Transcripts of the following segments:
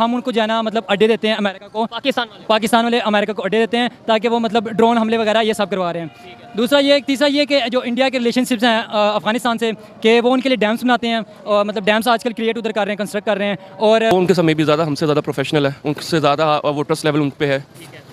हम उनको जाना मतलब अड्डे देते हैं अमेरिका को, पाकिस्तान वाले अमेरिका को अड्डे देते हैं ताकि वो मतलब ड्रोन हमले वगैरह ये सब करवा रहे हैं। दूसरा ये, तीसरा ये कि जो इंडिया के रिलेशनशिप्स हैं अफगानिस्तान से, कि वो उनके लिए डैम्स बनाते हैं और मतलब डैम्स आजकल क्रिएट उधर कर रहे हैं, कंस्ट्रक्ट कर रहे हैं। और उनके समय भी ज़्यादा हमसे ज़्यादा प्रोफेशनल है, उनसे ज़्यादा वो ट्रस्ट लेवल उन पे है।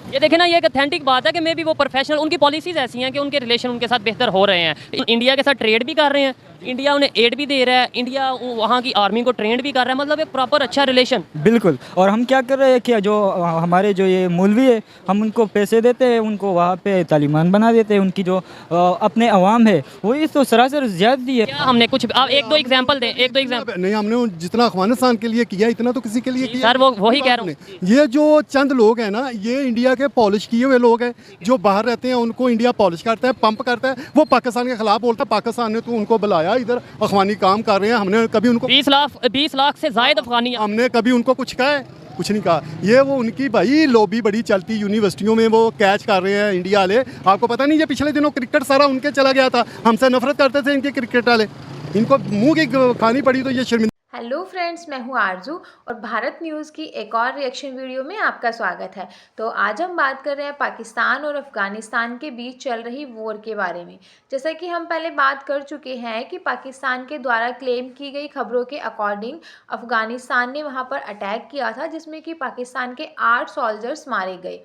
ये देखें ना, ये एक ऑथेंटिक बात है कि मे भी वो प्रोफेशनल, उनकी पॉलिसीज ऐसी हैं कि उनके रिलेशन उनके साथ बेहतर हो रहे हैं। इंडिया के साथ ट्रेड भी कर रहे हैं, इंडिया उन्हें एड भी दे रहा है, इंडिया वहाँ की आर्मी को ट्रेंड भी कर रहा है, मतलब एक प्रॉपर अच्छा रिलेशन। बिल्कुल। और हम क्या कर रहे हैं कि जो हमारे जो ये मौलवी है, हम उनको पैसे देते हैं, उनको वहाँ पे तालिबान बना देते हैं। उनकी जो अपने अवाम है वो इस तो सरासर ज्यादती है। क्या हमने कुछ, आप एक दो एग्जांपल दें, एक दो एग्जांपल। नहीं, हमने जितना अफगानिस्तान के लिए किया इतना तो किसी के लिए किया सर, वो वही कह रहा हूँ। ये जो चंद लोग हैं ना, ये इंडिया के पॉलिश किए हुए लोग हैं जो बाहर रहते हैं, उनको इंडिया पॉलिश करता है, पंप करता है। वो पाकिस्तान के खिलाफ बोलता है, पाकिस्तान ने तो उनको बुलाया इधर अफगानी काम कर रहे हैं। हमने कभी उनको 20 लाख से ज्यादा अफगानी, हमने कभी उनको कुछ कहा है? कुछ नहीं कहा। ये वो उनकी भाई लॉबी बड़ी चलती, यूनिवर्सिटियों में वो कैच कर रहे हैं इंडिया वाले। आपको पता नहीं, ये पिछले दिनों क्रिकेट सारा उनके चला गया था। हमसे नफरत करते थे इनके क्रिकेट वाले, इनको मुंह की खानी पड़ी तो ये शर्मिंदा। हेलो फ्रेंड्स, मैं हूं आरजू और भारत न्यूज़ की एक और रिएक्शन वीडियो में आपका स्वागत है। तो आज हम बात कर रहे हैं पाकिस्तान और अफ़गानिस्तान के बीच चल रही वॉर के बारे में। जैसा कि हम पहले बात कर चुके हैं कि पाकिस्तान के द्वारा क्लेम की गई खबरों के अकॉर्डिंग अफ़गानिस्तान ने वहां पर अटैक किया था, जिसमें कि पाकिस्तान के 8 सोल्जर्स मारे गए।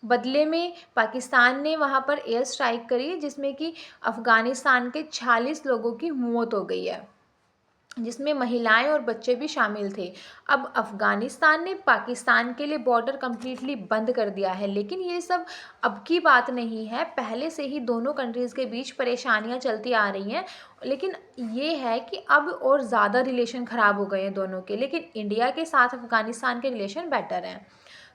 बदले में पाकिस्तान ने वहां पर एयर स्ट्राइक करी, जिसमें कि अफ़गानिस्तान के 46 लोगों की मौत हो गई है, जिसमें महिलाएं और बच्चे भी शामिल थे। अब अफ़गानिस्तान ने पाकिस्तान के लिए बॉर्डर कम्प्लीटली बंद कर दिया है, लेकिन ये सब अब की बात नहीं है। पहले से ही दोनों कंट्रीज़ के बीच परेशानियां चलती आ रही हैं, लेकिन ये है कि अब और ज़्यादा रिलेशन ख़राब हो गए हैं दोनों के। लेकिन इंडिया के साथ अफ़गानिस्तान के रिलेशन बेटर हैं।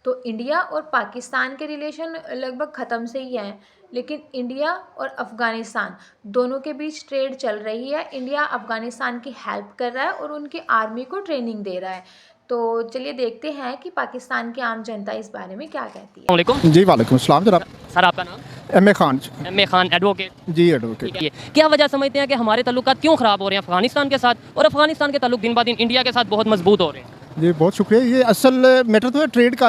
तो इंडिया और पाकिस्तान के रिलेशन लगभग ख़त्म से ही हैं, लेकिन इंडिया और अफ़गानिस्तान दोनों के बीच ट्रेड चल रही है। इंडिया अफ़गानिस्तान की हेल्प कर रहा है और उनकी आर्मी को ट्रेनिंग दे रहा है। तो चलिए देखते हैं कि पाकिस्तान की आम जनता इस बारे में क्या कहती है। वालेकुम जी, वालेकुम सलाम जनाब। सर, आपका नाम? M A Khan. M A Khan, advocate. जी, एडवोकेट। क्या वजह समझते हैं कि हमारे ताल्लुकात क्यों ख़राब हो रहे हैं अफ़गानिस्तान के साथ, और अफ़गानिस्तान के ताल्लुक दिन ब दिन इंडिया के साथ बहुत मजबूत हो रहे हैं? जी, बहुत शुक्रिया। ये असल मैटर तो है ट्रेड का,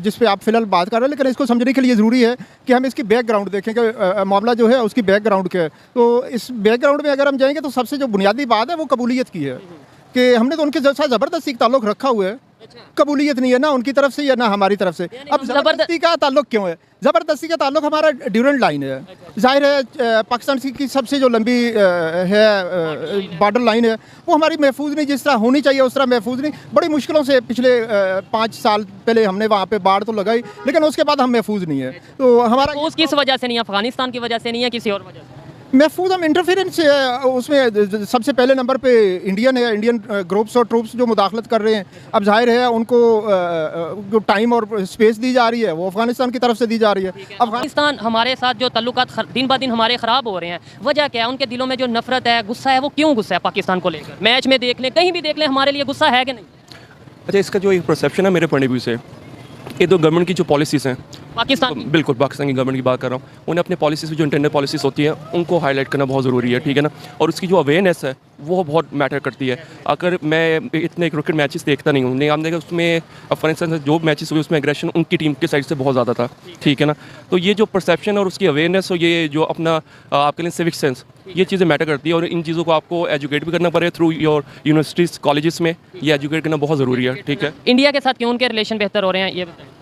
जिस पे आप फिलहाल बात कर रहे हैं, लेकिन इसको समझने के लिए ज़रूरी है कि हम इसकी बैकग्राउंड देखें कि मामला जो है उसकी बैकग्राउंड क्या है। तो इस बैकग्राउंड में अगर हम जाएंगे तो सबसे जो बुनियादी बात है वो कबूलियत की है, कि हमने तो उनके साथ ज़बरदस्ती ताल्लुक़ रखा हुआ है। कबूलियत नहीं है ना उनकी तरफ से या ना हमारी तरफ से। अब ज़बरदस्ती का ताल्लुक़ क्यों है? ज़बरदस्ती का ताल्लुक़ हमारा ड्यूरेंट लाइन है। जाहिर है पाकिस्तान की सबसे जो लंबी है बॉर्डर लाइन है, वो हमारी महफूज नहीं, जिस तरह होनी चाहिए उस तरह महफूज नहीं। बड़ी मुश्किलों से पिछले 5 साल पहले हमने वहाँ पे बाढ़ तो लगाई, लेकिन उसके बाद हम महफूज नहीं है। तो हमारा किस वजह से नहीं है? अफ़गानिस्तान की वजह से नहीं है, किसी और वजह से? महफूज हम इंटरफेरेंस उसमें सबसे पहले नंबर पे इंडियन है, इंडियन ग्रुप्स और ट्रूप्स जो मुदाखलत कर रहे हैं। अब जाहिर है उनको जो टाइम और स्पेस दी जा रही है वो अफगानिस्तान की तरफ से दी जा रही है। अफगानिस्तान हमारे साथ जो ताल्लुकात दिन ब दिन हमारे ख़राब हो रहे हैं, वजह क्या है? उनके दिलों में जो नफरत है, गुस्सा है, वो क्यों गुस्सा है पाकिस्तान को लेकर? मैच में देख लें, कहीं भी देख लें, हमारे लिए गुस्सा है कि नहीं? अच्छा, इसका जो एक परसेप्शन है मेरे पॉइंट ऑफ व्यू से, ये तो गवर्नमेंट की जो पॉलिसीज़ हैं, पाकिस्तान बिल्कुल पाकिस्तान की गवर्नमेंट की बात कर रहा हूँ, उन्हें अपने पॉलिसीज़ जो इंटरनल पॉलिसीज़ होती हैं उनको हाईलाइट करना बहुत ज़रूरी है, ठीक है ना। और उसकी जो अवेयरनेस है वो बहुत मैटर करती है। अगर मैं इतने क्रिकेट मैचेस देखता नहीं हूँ, नहीं आपने देखा उसमें अफगानिस्तान से जो मैचेस हुए उसमें एग्रेशन उनकी टीम के साइड से बहुत ज़्यादा था, ठीक है ना। तो ये जो परसेप्शन और उसकी अवेयरनेस और ये जो अपना आपके लिए सिविक सेंस, ये चीज़ें मैटर करती है। और इन चीज़ों को आपको एजुकेट भी करना पड़ेगा थ्रू योर यूनिवर्सिटीज़, कॉलेजेस में ये एजुकेट करना बहुत ज़रूरी है, ठीक है। इंडिया के साथ क्यों उनके रिलेशन बेहतर हो रहे हैं, ये बताएं।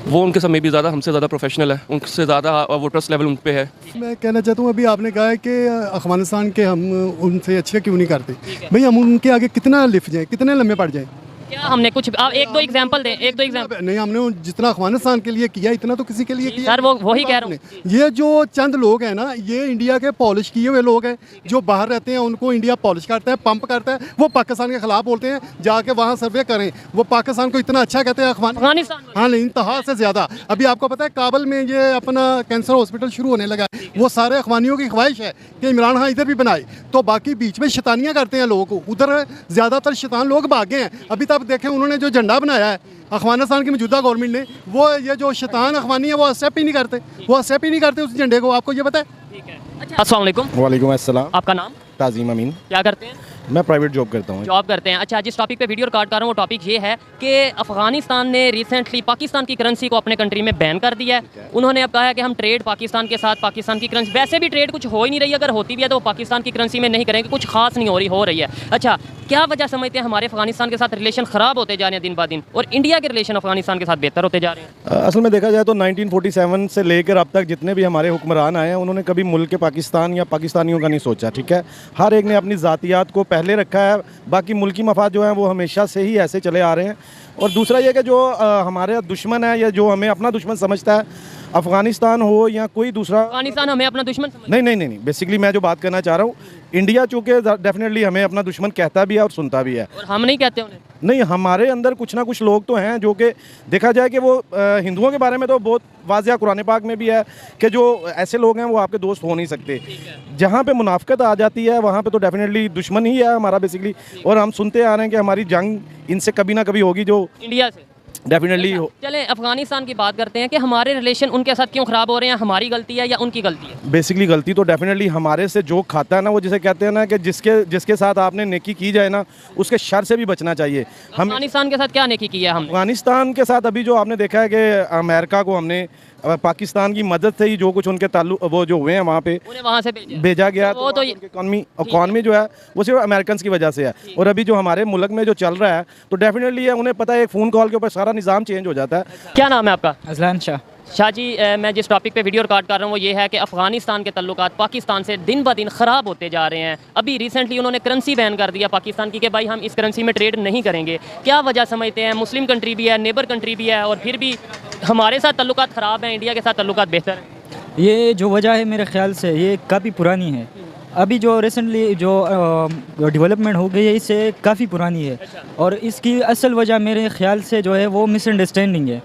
वो उनके समय भी ज़्यादा हमसे ज़्यादा प्रोफेशनल है, उनसे ज़्यादा वो ट्रस्ट लेवल उन पे है। मैं कहना चाहता हूँ, अभी आपने कहा है कि अफगानिस्तान के हम उनसे अच्छे क्यों नहीं करते। भाई हम उनके आगे कितना लिफ्ट जाएँ, कितने लम्बे पड़ जाएँ? क्या हमने कुछ, आप एक दो एग्जांपल दें, एक दो एग्जांपल। नहीं, हमने जितना अफगानिस्तान के लिए किया इतना तो किसी के लिए किया। सर, वो वही कह रहा हूँ। ये जो चंद लोग हैं ना, ये इंडिया के पॉलिश किए हुए लोग हैं जो बाहर रहते हैं, उनको इंडिया पॉलिश करता है, पंप करता है। वो पाकिस्तान के खिलाफ बोलते हैं, जाके वहाँ सर्वे करें। वो पाकिस्तान को इतना अच्छा कहते हैं अफगानिस्तान, हाँ नहीं, इंतहा से ज़्यादा। अभी आपको पता है काबुल में ये अपना कैंसर हॉस्पिटल शुरू होने लगा है। वो सारे अफगानियों की ख्वाहिश है कि इमरान खान इधर भी बनाए, तो बाकी बीच में शैतानियाँ करते हैं लोगों को। उधर ज़्यादातर शैतान लोग भागे हैं। अभी तक देखें, उन्होंने जो झंडा बनाया है अफगानिस्तान की मौजूदा गवर्नमेंट ने, वो ये जो शैतान अफगानी है वो एक्सेप्ट ही नहीं करते, वो एक्सेप्ट ही नहीं करते उस झंडे को। आपको ये पता है? अस्सलाम वालेकुम। वालेकुम अस्सलाम। आपका नाम? ताज़ीम अमीन। क्या करते हैं? मैं प्राइवेट जॉब करता हूँ। जॉब करते हैं। अच्छा, जिस टॉपिक पे वीडियो रिकॉर्ड कर रहा हूँ वो टॉपिक ये है कि अफगानिस्तान ने रिसेंटली पाकिस्तान की करेंसी को अपने कंट्री में बैन कर दिया है। उन्होंने अब कहा है कि हम ट्रेड पाकिस्तान के साथ, पाकिस्तान की करेंसी, वैसे भी ट्रेड कुछ हो ही नहीं रही, अगर होती भी है तो वो पाकिस्तान की करेंसी में नहीं करेंगे, कुछ खास नहीं हो रही है। अच्छा, क्या वजह समझते हैं हमारे अफगानिस्तान के साथ रिलेशन ख़राब होते जा रहे हैं दिन ब दिन, और इंडिया के रिलेशन अफगानिस्तान के साथ बेहतर होते जा रहे हैं? असल में देखा जाए तो 1947 से लेकर अब तक जितने भी हमारे हुक्मरान आए हैं उन्होंने कभी मुल्क पाकिस्तान या पाकिस्तानियों का नहीं सोचा, ठीक है। हर एक ने अपनी ज़ातियात को पहले रखा है, बाकी मुल्की मफाद जो हैं वो हमेशा से ही ऐसे चले आ रहे हैं। और दूसरा ये कि जो हमारे दुश्मन है या जो हमें अपना दुश्मन समझता है, अफ़गानिस्तान हो या कोई दूसरा, अफगानिस्तान हमें अपना दुश्मन समझता है? नहीं, बेसिकली मैं जो बात करना चाह रहा हूँ, इंडिया चूँकि डेफिनेटली हमें अपना दुश्मन कहता भी है और सुनता भी है। और हम नहीं कहते उन्हें? नहीं, हमारे अंदर कुछ ना कुछ लोग तो हैं जो कि देखा जाए कि वो हिंदुओं के बारे में तो बहुत वाज़िया कुरान पाक में भी है कि जो ऐसे लोग हैं वो आपके दोस्त हो नहीं सकते। जहाँ पे मुनाफिकत आ जाती है वहाँ पे तो डेफिनेटली दुश्मन ही है हमारा बेसिकली, और हम सुनते आ रहे हैं कि हमारी जंग इनसे कभी ना कभी होगी, जो इंडिया से डेफिनेटली हो। चलें अफगानिस्तान की बात करते हैं कि हमारे रिलेशन उनके साथ क्यों ख़राब हो रहे हैं, हमारी गलती है या उनकी गलती है? बेसिकली गलती तो डेफिनेटली हमारे से जो खाता है ना, वो जिसे कहते हैं ना कि जिसके साथ आपने नेकी की जाए ना उसके शर से भी बचना चाहिए। हम अफगानिस्तान के साथ क्या नेकी की है हमने? अफगानिस्तान के साथ अभी जो आपने देखा है कि अमेरिका को हमने पाकिस्तान की मदद से ही जो कुछ उनके ताल्लुक वो जो हुए हैं वहाँ पे उन्हें वहाँ से भेजा गया, वो तो इकॉनमी जो है वो सिर्फ अमेरिकन की वजह से है। और अभी जो हमारे मुल्क में जो चल रहा है तो डेफिनेटली है, उन्हें पता है एक फ़ोन कॉल के ऊपर सारा निज़ाम चेंज हो जाता है। क्या नाम है आपका? Azlan Shah. शाह जी, मैं जिस टॉपिक पे वीडियो रिकॉर्ड कर रहा हूँ वो ये है कि अफगानिस्तान के तल्लुकात पाकिस्तान से दिन ब दिन ख़राब होते जा रहे हैं। अभी रिसेंटली उन्होंने करेंसी बैन कर दिया पाकिस्तान की कि भाई हम इस करेंसी में ट्रेड नहीं करेंगे। क्या वजह समझते हैं? मुस्लिम कंट्री भी है, नेबर कंट्री भी है, और फिर भी हमारे साथ तल्लुकात ख़राब हैं, इंडिया के साथ तल्लुकात बेहतर हैं। ये जो वजह है मेरे ख्याल से ये काफ़ी पुरानी है। अभी जो रिसेंटली जो डेवलपमेंट हो गई है इससे काफ़ी पुरानी है, और इसकी असल वजह मेरे ख्याल से जो है वो मिसअंडरस्टैंडिंग है।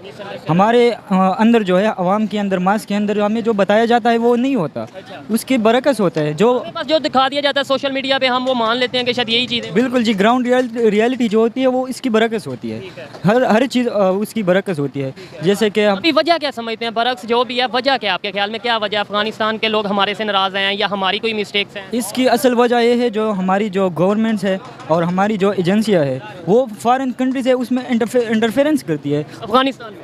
हमारे अंदर जो है आवाम के अंदर, मास के अंदर हमें जो बताया जाता है वो नहीं होता, उसके बरकस होता है। जो दिखा दिया जाता है सोशल मीडिया पे हम वो मान लेते हैं कि शायद यही चीज़ है। बिल्कुल जी, ग्राउंड रियलिटी जो होती है वो इसकी बरकस होती है, हर चीज़ उसकी बरकस होती है। जैसे कि अभी वजह क्या समझते हैं? बरक्स जो भी है, वजह क्या आपके ख्याल में? क्या वजह अफगानिस्तान के लोग हमारे से नाराज़ हैं या हमारी कोई मिस्टेक्स हैं? इसकी असल वजह ये है जो हमारी जो गवर्नमेंट्स है और हमारी जो एजेंसियाँ है वो फॉरेन कंट्री से उसमें इंटरफेरेंस करती है।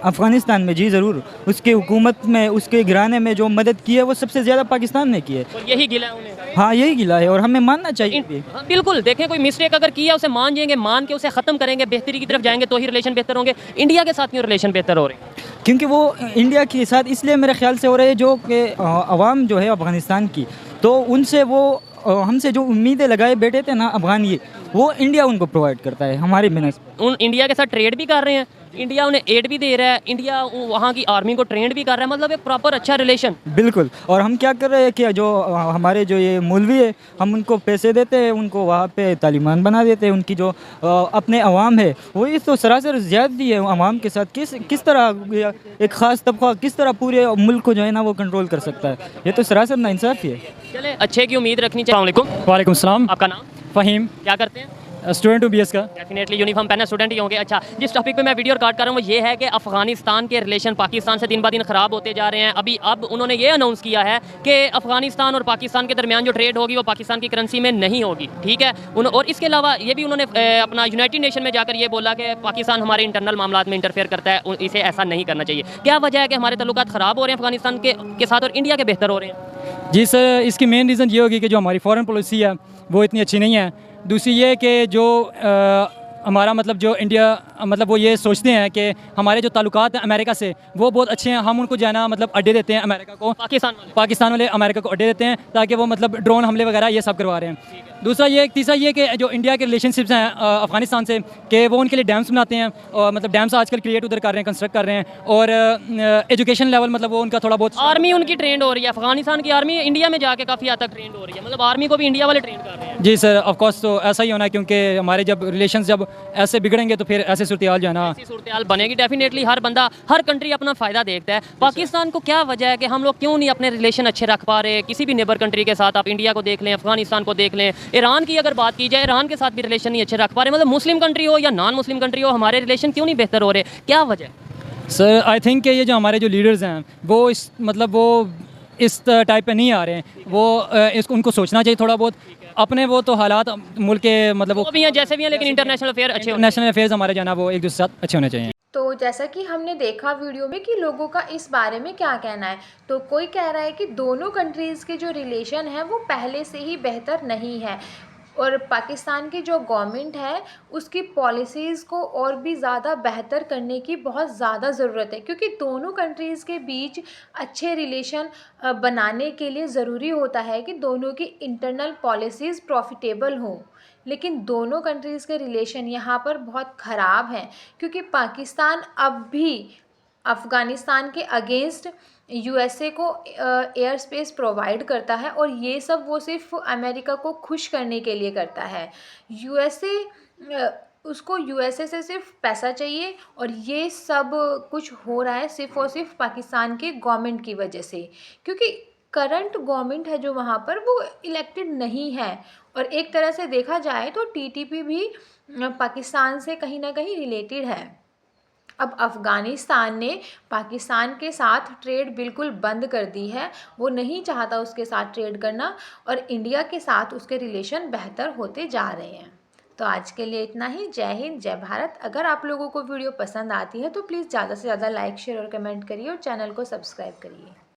अफगानिस्तान में जी ज़रूर, उसके हुकूमत में, उसके गिराने में जो मदद की है वो सबसे ज़्यादा पाकिस्तान ने की है। और यही गिला है उन्हें? हाँ, यही गिला है और हमें मानना चाहिए। बिल्कुल, देखें कोई मिस्टेक अगर की है उसे मान जाएंगे, मान के उसे ख़त्म करेंगे, बेहतरी की तरफ जाएंगे तो ही रिलेशन बेहतर होंगे। इंडिया के साथ क्यों रिलेशन बेहतर हो रहे हैं? क्योंकि वो इंडिया के साथ इसलिए मेरे ख्याल से हो रहे हैं जो कि अवाम जो है अफ़गानिस्तान की, तो उनसे वो हमसे जो उम्मीदें लगाए बैठे थे ना अफगान, ये वो इंडिया उनको प्रोवाइड करता है हमारे बिना। उन इंडिया के साथ ट्रेड भी कर रहे हैं, इंडिया उन्हें एड भी दे रहा है, इंडिया वहाँ की आर्मी को ट्रेंड भी कर रहा है, मतलब एक प्रॉपर अच्छा रिलेशन। बिल्कुल। और हम क्या कर रहे हैं कि जो हमारे जो ये मौलवी है हम उनको पैसे देते हैं, उनको वहाँ पे तालिबान बना देते हैं। उनकी जो अपने अवाम है वो इस तो सरासर ज़्यादती है अवाम के साथ। किस तरह एक ख़ास तबका किस तरह पूरे मुल्क को जो है ना वो कंट्रोल कर सकता है? ये तो सरासर नाइंसाफ़ी है। चले, अच्छे की उम्मीद रखनी चाहिए। वालेकुम सलाम। आपका नाम? फ़हीम। क्या करते हैं? स्टूडेंट हूँ BS का। डेफिनेटली यूनिफॉर्म पहने स्टूडेंट ही होंगे। अच्छा, जिस टॉपिक पे मैं वीडियो रिकॉर्ड कर रहा हूँ वो ये है कि अफगानिस्तान के रिलेशन पाकिस्तान से दिन ब दिन ख़राब होते जा रहे हैं। अब उन्होंने ये अनाउंस किया है कि अफगानिस्तान और पाकिस्तान के दरमियान जो ट्रेड होगी वो पाकिस्तान की करेंसी में नहीं होगी, ठीक है। और इसके अलावा ये भी उन्होंने अपना यूनाइटेड नेशन में जाकर ये बोला कि पाकिस्तान हमारे इंटरनल मामलात में इंटरफेयर करता है, इसे ऐसा नहीं करना चाहिए। क्या वजह है कि हमारे तल्लुकात ख़राब हो रहे हैं अफगानिस्तान के साथ और इंडिया के बेहतर हो रहे हैं? जी सर, इसकी मेन रीज़न ये होगी कि जो हमारी फॉरेन पॉलिसी है वो इतनी अच्छी नहीं है। दूसरी ये कि जो हमारा मतलब जो इंडिया मतलब वो ये सोचते हैं कि हमारे जो ताल्लुकात हैं अमेरिका से वो बहुत अच्छे हैं, हम उनको जाना मतलब अड्डे देते हैं अमेरिका को, पाकिस्तान वाले अमेरिका को अड्डे देते हैं ताकि वो मतलब ड्रोन हमले वगैरह ये सब करवा रहे हैं। दूसरा ये, तीसरा ये कि जो इंडिया के रिलेशनशिप्स हैं अफ़गानिस्तान से कि वो उनके लिए डैम्स बनाते हैं, और मतलब डैम्स आजकल क्रिएट उधर कर रहे हैं, कंस्ट्रक्ट कर रहे हैं, और एजुकेशन लेवल मतलब वो उनका थोड़ा बहुत। आर्मी उनकी ट्रेंड हो रही है, अफगानिस्तान की आर्मी इंडिया में जाके काफ़ी हद तक ट्रेंड हो रही है, मतलब आर्मी को भी इंडिया वाले ट्रेंड कर रहे हैं। जी सर, ऑफ कोर्स तो ऐसा ही होना है, क्योंकि हमारे जब रिलेशन जब ऐसे बिगड़ेंगे तो फिर ऐसे सूरत-ए-हाल जो है ना, ऐसी सूरत-ए-हाल बनेगी। डेफिनेटली हर बंदा, हर कंट्री अपना फ़ायदा देखता है। पाकिस्तान को क्या वजह है कि हम लोग क्यों नहीं अपने रिलेशन अच्छे रख पा रहे किसी भी नेबर कंट्री के साथ? आप इंडिया को देख लें, अफगानिस्तान को देख लें, ईरान की अगर बात की जाए, ईरान के साथ भी रिलेशन नहीं अच्छे रख पा रहे। मतलब मुस्लिम कंट्री हो या नॉन मुस्लिम कंट्री हो, हमारे रिलेशन क्यों नहीं बेहतर हो रहे? क्या वजह? सर आई थिंक कि ये जो हमारे जो लीडर्स हैं वो इस टाइप पे नहीं आ रहे हैं, वो उनको सोचना चाहिए थोड़ा बहुत अपने वो तो हालात मुल्क के मतलब वो भी हैं जैसे भी हैं, लेकिन इंटरनेशनल अफेयर अच्छे होने नेशनल अफेयर्स हमारे जो है ना वो एक दूसरे के साथ अच्छे होने चाहिए। तो जैसा कि हमने देखा वीडियो में कि लोगों का इस बारे में क्या कहना है, तो कोई कह रहा है कि दोनों कंट्रीज़ के जो रिलेशन है वो पहले से ही बेहतर नहीं है और पाकिस्तान की जो गवर्नमेंट है उसकी पॉलिसीज़ को और भी ज़्यादा बेहतर करने की बहुत ज़्यादा ज़रूरत है, क्योंकि दोनों कंट्रीज़ के बीच अच्छे रिलेशन बनाने के लिए ज़रूरी होता है कि दोनों की इंटरनल पॉलिसीज़ प्रॉफिटेबल हों। लेकिन दोनों कंट्रीज़ के रिलेशन यहाँ पर बहुत ख़राब हैं, क्योंकि पाकिस्तान अब भी अफ़गानिस्तान के अगेंस्ट यूएसए को एयर स्पेस प्रोवाइड करता है और ये सब वो सिर्फ अमेरिका को खुश करने के लिए करता है। यूएसए उसको यूएसए से सिर्फ पैसा चाहिए और ये सब कुछ हो रहा है सिर्फ और सिर्फ पाकिस्तान के गवर्नमेंट की वजह से, क्योंकि करंट गवर्नमेंट है जो वहाँ पर वो इलेक्टेड नहीं है और एक तरह से देखा जाए तो टीटीपी भी पाकिस्तान से कहीं ना कहीं रिलेटेड है। अब अफ़गानिस्तान ने पाकिस्तान के साथ ट्रेड बिल्कुल बंद कर दी है, वो नहीं चाहता उसके साथ ट्रेड करना और इंडिया के साथ उसके रिलेशन बेहतर होते जा रहे हैं। तो आज के लिए इतना ही। जय हिंद, जय भारत। अगर आप लोगों को वीडियो पसंद आती है तो प्लीज़ ज़्यादा से ज़्यादा लाइक, शेयर और कमेंट करिए और चैनल को सब्सक्राइब करिए।